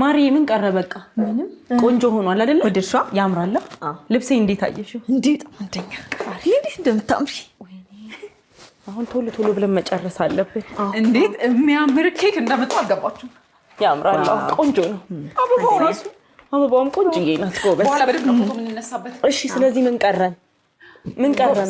ማሪ ምን ቀረ በቃ ምንም ቆንጆ ሆኗል አይደል ወደድሻ ያምራል ልብሴ እንዴት አየሽው እንዴት አንተኛ ቃሪ እንዴት እንደምታምሪ አሁን ቶሎ ብለን መጨረስ አለብን እንዴት የሚያምር ኬክ እንደመጣ አልገባችሁ ያምራል ቆንጆ ነው አበባውም ቆንጆዬ ናት ጎበዝ በኋላ በደንብ ፎቶ ምን እንነሳበት እሺ ስለዚህ ምን ቀረን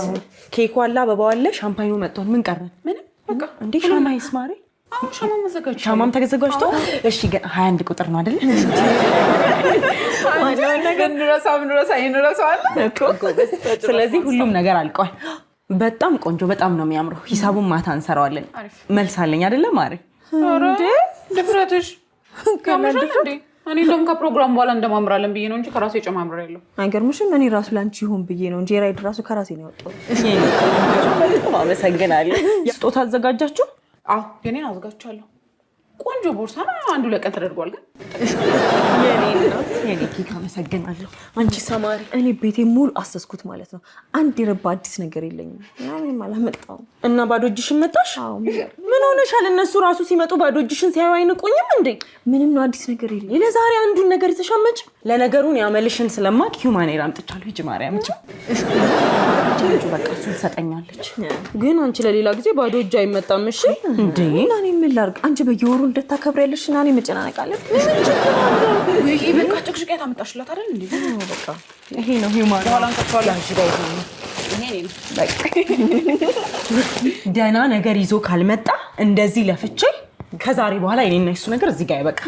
አሁን ኬኩ አለ አበባው አለ ሻምፓኙ መጥቷል ምን ቀረን ምንም በቃ እንዴ ሻማይስ ማሪ ሻማም ተዘጋጅቶ እሺ 21 ቁጥር ነው አይደል ማነው ነገር እንረሳዋል ስለዚህ ሁሉም ነገር አልቋል በጣም ቆንጆ በጣም ነው የሚያምረው ሂሳቡን ማታ እንሰራዋለን መልስ አለኝ አይደለ ማሪ እንዴ ድፍረትሽ ከመሸ እንዴ እኔ እንደውም ከፕሮግራም በኋላ እንደማምራለን ብዬ ነው እንጂ ከራሴ ጨማምራ ያለው አይገርምሽም እኔ ራሱ ላንቺ ይሁን ብዬ ነው እንጂ ራይድ ራሱ ከራሴ ነው ያወጣው አመሰግናለሁ ስጦታ አዘጋጃችሁ አዎ የኔን አዘጋጅቻለሁ ቆንጆ ቦርሳ ነው አንዱ ለቀን ተደርጓል ግን የኔ ኬክ አመሰግናለሁ አንቺ ሰማሪ እኔ ቤቴ ሙሉ አሰስኩት ማለት ነው አንድ የረባ አዲስ ነገር የለኝም ምንም አላመጣው እና ባዶ እጅሽን መጣሽ አዎ ምን ሆነሻል እነሱ ራሱ ሲመጡ ባዶ እጅሽን ሲያዩ አይንቁኝም እንዴ ምንም ነው አዲስ ነገር የለኝም ለዛሬ አንዱን ነገር ተሻመጭ ለነገሩን ያመልሽን ስለማቅ ሂዩማኔር አምጥቻለሁ ሂጂ ማርያም ቻንቹ በቃ እሱን ሰጠኛለች ግን አንቺ ለሌላ ጊዜ ባዶ እጅ አይመጣም እሺ እንዴ እኔ ምን ላድርግ አንቺ በየወሩ እንደታከብሪያለሽ እና እኔ መጨናነቃለሁ ወይ በቃ ጭቅጭቅ ያታመጣሽላት አይደል እንዴ በቃ ይሄ ነው ሂዩማኔር በኋላ እንከፍቷለን አንቺ ጋር ነው በቃ ደህና ነገር ይዞ ካልመጣ እንደዚህ ለፍቼ ከዛሬ በኋላ እኔና እሱ ነገር እዚህ ጋር ይበቃ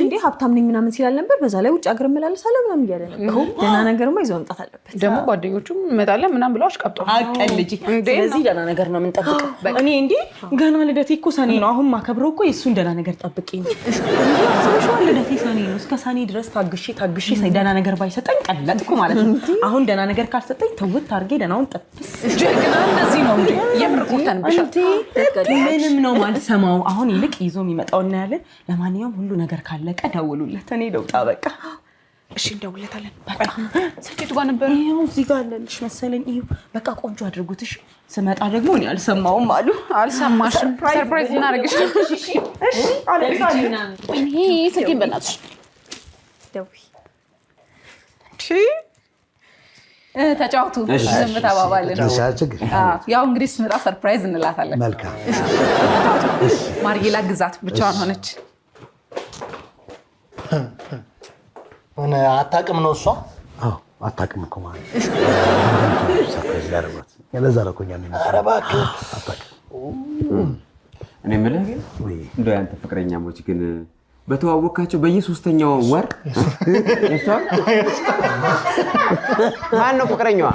እንዴ ሀብታም ነኝ ምናምን ሲላል ነበር በዛ ላይ ውጭ ሀገር መላለሳለሁ ምናምን እያለ ነበር ደህና ነገርማ ይዞ መምጣት አለበት ደግሞ ጓደኞቹም እንመጣለን ምናምን ብለው አሽቀብጠው አቀልጂ ስለዚህ ደህና ነገር ነው የምንጠብቀው እኔ እንዴ ገና ልደቴ እኮ ሰኔ ነው አሁን ማከብረው እኮ የእሱን ደህና ነገር ጠብቄኝ አስበሽዋል ልደቴ ሰኔ ነው እስከ ሰኔ ድረስ ታግሼ ደህና ነገር ባይሰጠኝ ቀለጥኩ ማለት ነው አሁን ደህና ነገር ካልሰጠኝ ተውት አድርጌ ደህናውን ጠብስ ጀግና እንደዚህ ነው እንዴ የምርቁተን ብቻ ምንም ነው ማልሰማው አሁን ይልቅ ይዞ የሚመጣው እና ያለ ለማንኛውም ሁሉ ነገር ካለቀ ደውሉለት እኔ ደውጣ በቃ እሺ እንደውለታለን በቃ ስልኬቱ ጋር ነበር ይሄው እዚህ ጋር አለልሽ መሰለኝ ይሄው በቃ ቆንጆ አድርጉትሽ ስመጣ ደግሞ እኔ አልሰማውም አሉ አልሰማሽም ሰርፕራይዝ እናደርግሽ እሺ አለልኝና እኔ ስልኬን በእናትሽ ደውይ እሺ ተጫውቱ ዝም ተባባልን ያው እንግዲህ ስመጣ ሰርፕራይዝ እንላታለን መልካም ማርጌላ ግዛት ብቻዋን ሆነች እኔ አታውቅም ነው እሷ አዎ አታውቅም እኮ ማለት ሰርፕራይዝ ያደርጋት ለዛ ነው እኮ ያኔ ኧረ እባክህ አታውቅም እኔ የምልህ ግን እንደው ያንተ ፍቅረኛሞች ግን በተዋወቃቸው በየሶስተኛው ወር እሷ ማን ነው ፍቅረኛዋ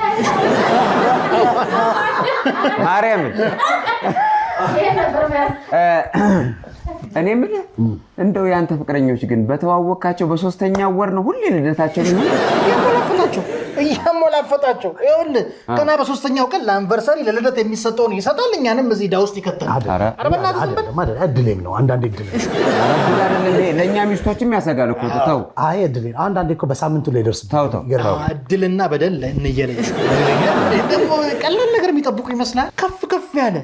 ማርያም እኔ የምልህ እንደው ያንተ ፍቅረኞች ግን በተዋወቃቸው በሶስተኛው ወር ነው ሁሌ ልደታቸው ነው እያሞላፈጣቸው ይኸውልህ ገና በሶስተኛው ቀን ለአንቨርሰሪ ለልደት የሚሰጠውን ይሰጣል እኛንም እዚህ ዳ ውስጥ ይከተላል ኧረ በእናትህ እድሌም ነው አንዳንዴ እድሌም ለእኛ ሚስቶችም ያሰጋል እኮ ተው አይ እድሌ አንዳንዴ እኮ በሳምንቱ ላይ ደርስ ተው እድልና በደል እንየለኝ ደግሞ ቀላል ነገር የሚጠብቁ ይመስላል ከፍ ያለ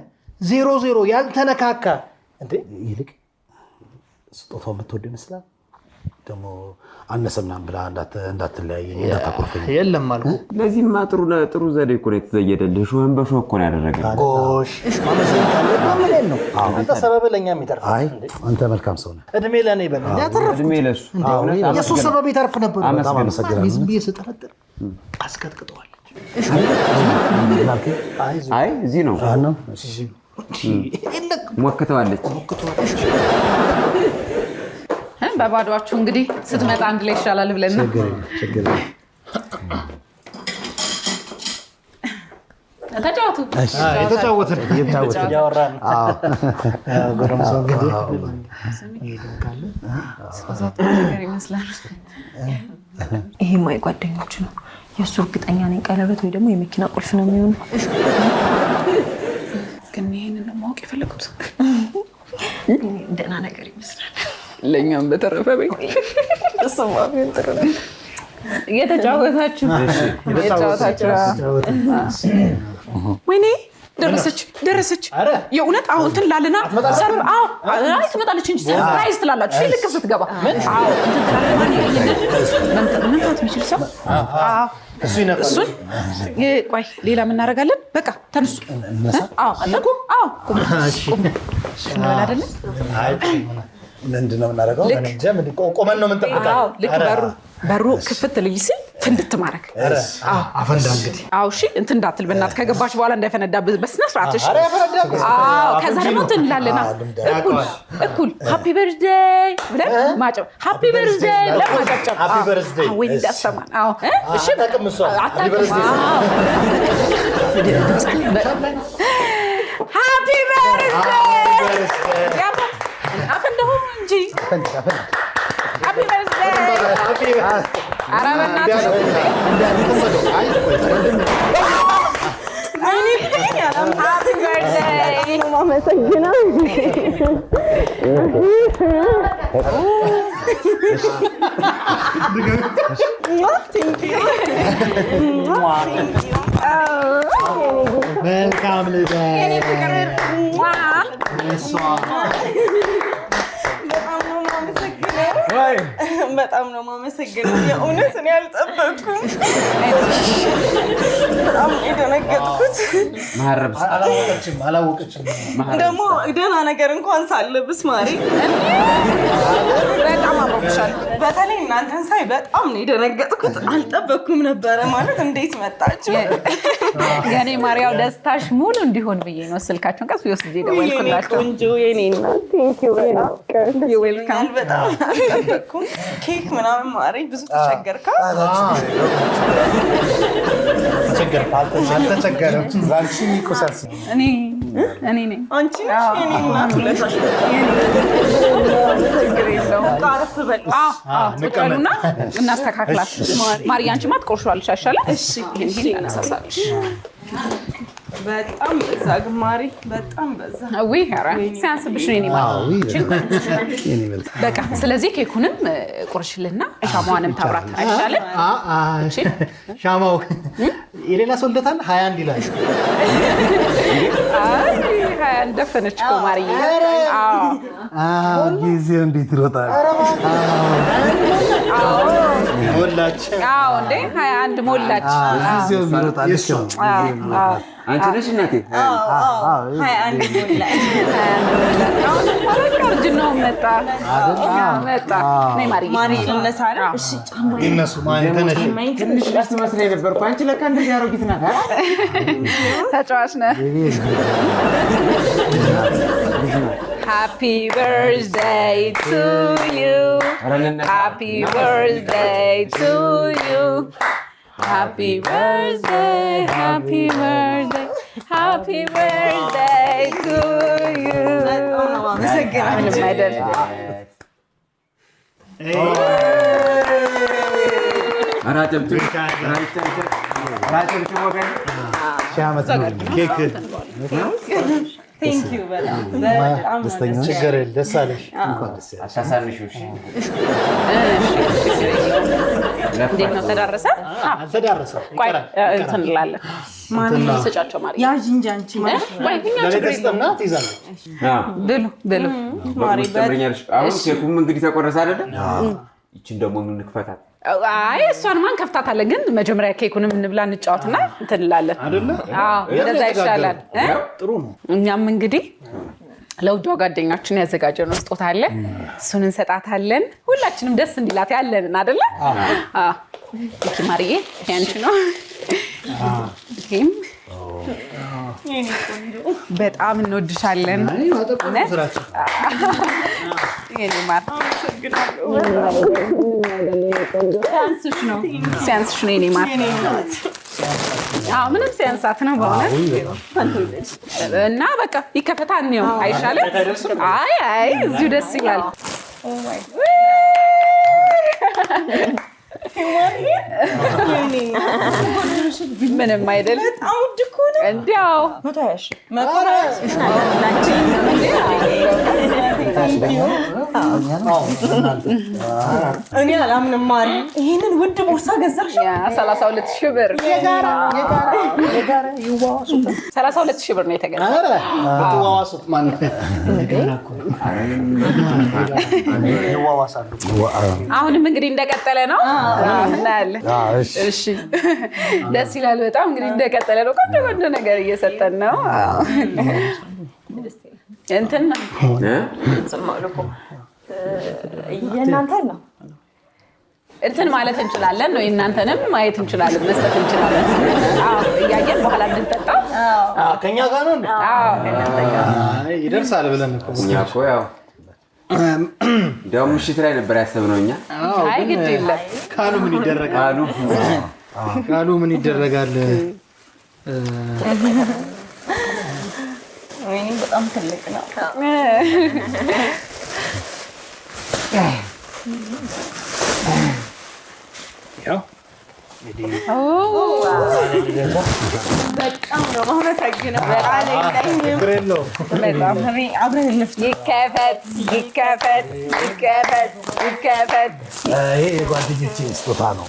0 ያልተነካካ እንዴ ይልቅ ስጦታው የምትወድ ይመስላል ደግሞ አነሰ ምናምን ብላ እንዳትለያየኝ እንዳታኮርፈኝ የለም አልኩ ለዚህማ ጥሩ ዘዴ እኮ ነው የተዘየደልህ ሾህን በሾህ እኮ ነው ያደረገው ጎሽ ማመሰግን ካለ ነው አንተ ሰበብ ለኛ የሚተርፍ አይ አንተ መልካም ሰው ነህ እድሜ ለኔ በል ያተርፍ እድሜ ለሱ የሱ ሰበብ ይተርፍ ነበር በጣም አመሰግናለሁ ዝም ብዬ ስጠረጥር አስቀጥቅጠዋለች አይ እዚህ ነው ሞክተዋለች በባዶአችሁ እንግዲህ ስትመጣ አንድ ላይ ይሻላል ብለን ነው ችግር ተጫወቱ የተጫወትን ያወራን ጎረምሳው እንግዲህ ነገር ይመስላል ይሄ ማይ ጓደኞች ነው የሱ እርግጠኛ ነኝ ቀለበት ወይ ደግሞ የመኪና ቁልፍ ነው የሚሆነው ግን ይሄንን ማወቅ የፈለኩት ደህና ነገር ይመስላል ለኛም በተረፈ በይ ተሰማኝ እንተረፈ የተጫወታችሁ ወይኔ ደረሰች የእውነት አሁን እንትን ላልና አይ ትመጣለች እንጂ ሰርፕራይዝ ትላላችሁ ልክ ስትገባ እንትን ትላለና መምጣት የሚችል ሰው እሱን ቆይ ሌላ ምን እናደርጋለን በቃ ተነሱ ቁም አይደለ ምንድን ነው የምናደርገው ቆመን ነው የምንጠብቀው ልክ በሩ ክፍት ልይ ሲል ፍንድት ማድረግ አፈንዳ እንግዲህ እሺ እንትን እንዳትል በእናትህ ከገባች በኋላ እንዳይፈነዳ በስነ ስርዓት እሺ ከዛ ደግሞ እንትን እንላለና እኩል ሃፒ በርዝዴይ ብለን ማጨብ ሃፒ በርዝዴይ ብለን ማጨብጨብ ወይ እንዳሰማን እሺ ሃፒ በርዝዴይ አፈንዳሁ እንጂ Happy birthday! Happy birthday! Welcome, በጣም ነው የማመሰግነው የእውነት እኔ አልጠበቅኩም በጣም የደነገጥኩት አላወቀችም ደግሞ ደህና ነገር እንኳን ሳለብስ ማሪ በጣም አሞብሻል በተለይ እናንተን ሳይ በጣም ነው የደነገጥኩት አልጠበቅኩም ነበረ ማለት እንዴት መጣችሁ የኔ ማርያው ደስታሽ ሙሉ እንዲሆን ብዬ ነው ስልካችሁን ቀስ ይወስድ ደወልኩላችሁ ቆንጆ የኔ እናት ቴንኪው ዌልካም በጣም አልጠበቅኩም ኬክ ምናምን ማሪ ብዙ ተቸገርካ አልተቸገረም ዛንቺ ኮሳስ እኔ ነኝ አንቺ የኔ እናት ለታሽ ተቸግሬለው ታርፍ በል ተቀሉና እናስተካክላት ማሪ አንቺ ማትቆርሻለሽ አሻለ እሺ ይሄን አነሳሳለሽ በጣም በዛ ግማሪ በጣም በዛ ወይ ሀራ ሲያንስብሽ ነው የኔ ማለት በቃ ስለዚህ ኬኩንም ቁርሽልና ሻማዋንም ታብራት አይሻልም ሻማው የሌላ ሰው እንደታል 21 ይላል አይ 21 ደፈነች እኮ ማርዬ ጊዜው እንዴት ይሮጣል ሞላች እንዴ 21 ሞላች ጊዜው ይሮጣል አንቺ ነሽ እናቴ 21 ሞላች ነው መጣ ነይ ማሪ ተነሳለ እሺ ጫማ ይነሱ ማን ተነሽ ትንሽ መስለኝ ነበር አንቺ ለካ እንደዚህ ያሮጊት ናት ተጫዋች ነህ Happy birthday to you Happy birthday to you Happy birthday Happy birthday Happy birthday to you ምንም አይደል አራጨብጭብ ወገን ሻመት ኬክ Thank you በጣም ደስተኛ ችግር የለም ደስ አለሽ እንኳን ደስ ያለሽ አሳሳንሽ እሺ እንዴት ነው ተዳረሰ አልተዳረሰም እንትን እንላለን ማን ሰጫቸው ማሪ ያዥ እንጂ አንቺ ማለት ወይ እኛ ለደስታና ትይዛለች ብሉ ማሪ በትምኛለሽ አሁን ኬኩም እንግዲህ ተቆረሰ አይደል ይቺን ደግሞ ምን ንክፈታት አይ እሷን ማን ከፍታታለን ግን መጀመሪያ ኬኩንም እንብላ እንጫወትና እንትን እንላለን አይደለ እንደዛ ይሻላል ጥሩ ነው እኛም እንግዲህ ለውዷ ጓደኛችን ያዘጋጀነው ስጦታ አለ እሱን እንሰጣታለን ሁላችንም ደስ እንዲላት ያለንን አይደለ እኪ ማሪዬ ያንቺ ነው እኪም በጣም እንወድሻለን የኔ ማር ሲያንስሽ ነው የኔ ማር ምንም ሲያንሳት ነው በእውነት እና በቃ ይከፈታ ነው አይሻልም አይ እዚሁ ደስ ይላል ምንም አይደል። እንዲያው እኔ አላምንም ማሪ፣ ይሄንን ውድ ቦርሳ ገዛሽ? 32,000 ብር 32,000 ብር ነው የተገዛው። ተዋዋሱት ማለት ይዋዋሳሉ። አሁንም እንግዲህ እንደቀጠለ ነው እናያለን። እሺ ደስ ይላል በጣም። እንግዲህ እንደቀጠለ ነው። ቆንጆ ነገር እየሰጠን ነው። እንትን ነው የእናንተ ነው እንትን ማለት እንችላለን ነው። የእናንተንም ማየት እንችላለን፣ መስጠት እንችላለን። እያየን በኋላ እንድንጠጣ ከኛ ጋር ነው። ይደርሳል ብለን እኛ እኮ ያው እንዲያውም ምሽት ላይ ነበር ያሰብነው እኛ። አይ ግድ የለም ካሉ ምን ይደረጋል? ካሉ ምን ይደረጋል? ወይኔ በጣም ትልቅ ነው። ያው በጣም ነው አመሰግናለሁ። አብረን እንፍታ። ይከፈት። ይሄ የጓደኞቼ ስጦታ ነው።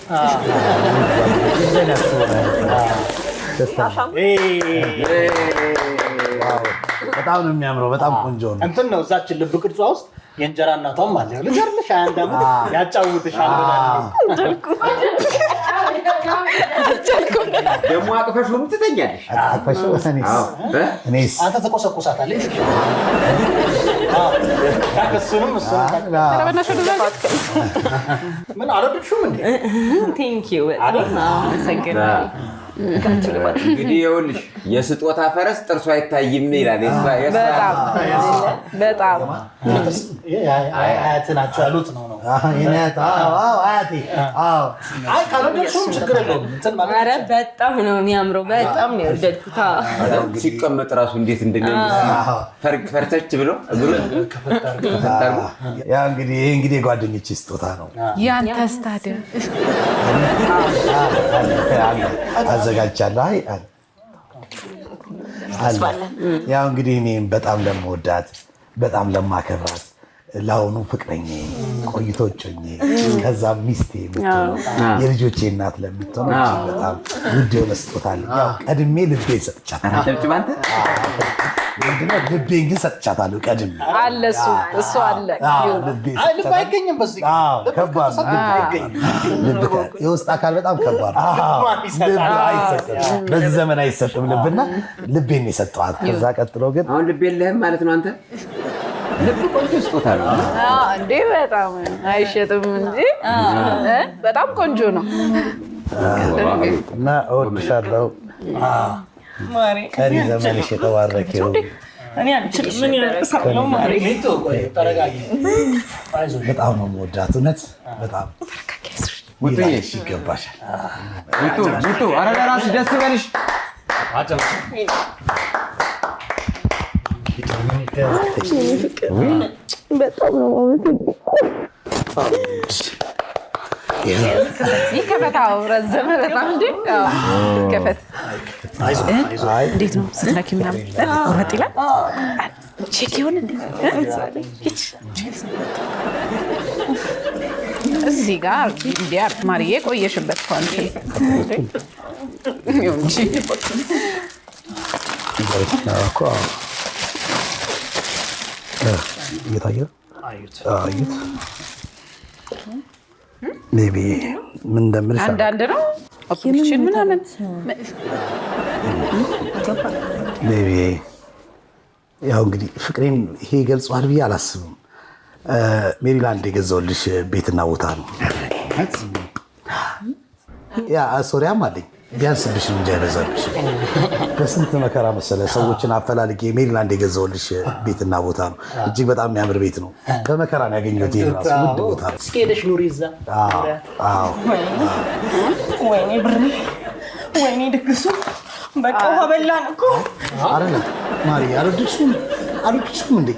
በጣም ነው የሚያምረው። በጣም ቆንጆ ነው። እንትን ነው እዛችን ልብ ቅርጿ ውስጥ የእንጀራ እናቷም አለ። ልጅርልሽ 21 ዓመት ያጫውትሻል ደግሞ አቅፈሽውም ትተኛለሽ። እኔስ አንተ ተቆሰቁሳታለሽ። ምን አልወደድሽውም እንዴ? ቴንኪው በጣም አመሰግናለሁ። እንግዲህ ይኸውልሽ የስጦታ ፈረስ ጥርሱ አይታይም ይላል። በጣም አያት ናቸው ያሉት ነው። አይ ካልወደድሽውም ችግር የለውም። ኧረ በጣም ነው የሚያምረው። በጣም ነው የወደድኩት። ሲቀመጥ እራሱ እንዴት እንደሚያምር ፈርተች ብሎ እግሩን ከፈታርጉ። ያው እንግዲህ ይሄ እንግዲህ የጓደኞቼ ስጦታ ነው። ያንተስ ታዲያ አዘጋጅቻለሁ። ያው እንግዲህ እኔም በጣም ለምወዳት በጣም ለማከብራት ለአሁኑ ፍቅረኛ ቆይቶ ጮኜ ከዛም ሚስቴ የምትሆነው የልጆቼ እናት ለምትሆነው በጣም ውድ የሆነ ስጦታ አለኝ። ያው ቀድሜ ልቤን ሰጥቻታለሁ። ልቤን ግን ሰጥቻታለሁ ቀድሜ አለ እሱ አለ። ልብ አይገኝም። በዚህ ከባድ የውስጥ አካል በጣም ከባድ ልብ አይሰጥም። በዚህ ዘመን አይሰጥም ልብና ልቤን የሰጠኋት። ከዛ ቀጥሎ ግን አሁን ልብ የለህም ማለት ነው አንተ። ልብ ቆንጆ ስጦታ ነው እንዴ! በጣም አይሸጥም እንጂ በጣም ቆንጆ ነው። እና እወድሻለሁ። ቀሪ ዘመንሽ የተባረከ ይሁን። በጣም ነው የምወዳት እውነት በጣም ይገባሻል። ኧረ ለራስሽ ደስ በልሽ። በጣም ነው ይከፈት። ረዘመ በጣም እንዴ! ይከፈት። እንዴት ነው ስትነኪ ምናምን ቁረጥ ይላል። ቼክ ይሁን እንዴ! እዚህ ጋር እንዲያር ማርዬ ቆየሽበት ኳንቺ ሜቢ ምን እንደምልሽ አንዳንድ ነው ኦፕሽን ምናምን ሜቢ ያው እንግዲህ ፍቅሬን ይሄ ገልጿል ብዬ አላስብም። ሜሪላንድ የገዛሁልሽ ቤትና ቦታ ነው። ያ ሶሪያም አለኝ ቢያንስብሽ እንጂ አይበዛብሽ። በስንት መከራ መሰለ ሰዎችን አፈላልጌ ሜሪላንድ የገዛሁልሽ ቤትና ቦታ ነው። እጅግ በጣም የሚያምር ቤት ነው። በመከራ ነው ያገኘሁት። ይሄ ራሱ ውድ ቦታ ነው። እስኪ ሄደሽ ኑሪ እዛ። ወይኔ ብር፣ ወይኔ ድግሱ፣ በቃ በላን እኮ። አይደለም ማሪ፣ አልወደድሽውም እንዴ?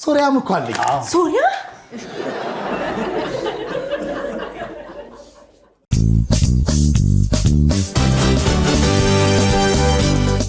ሶሪያም እኮ አለኝ። ሶሪያ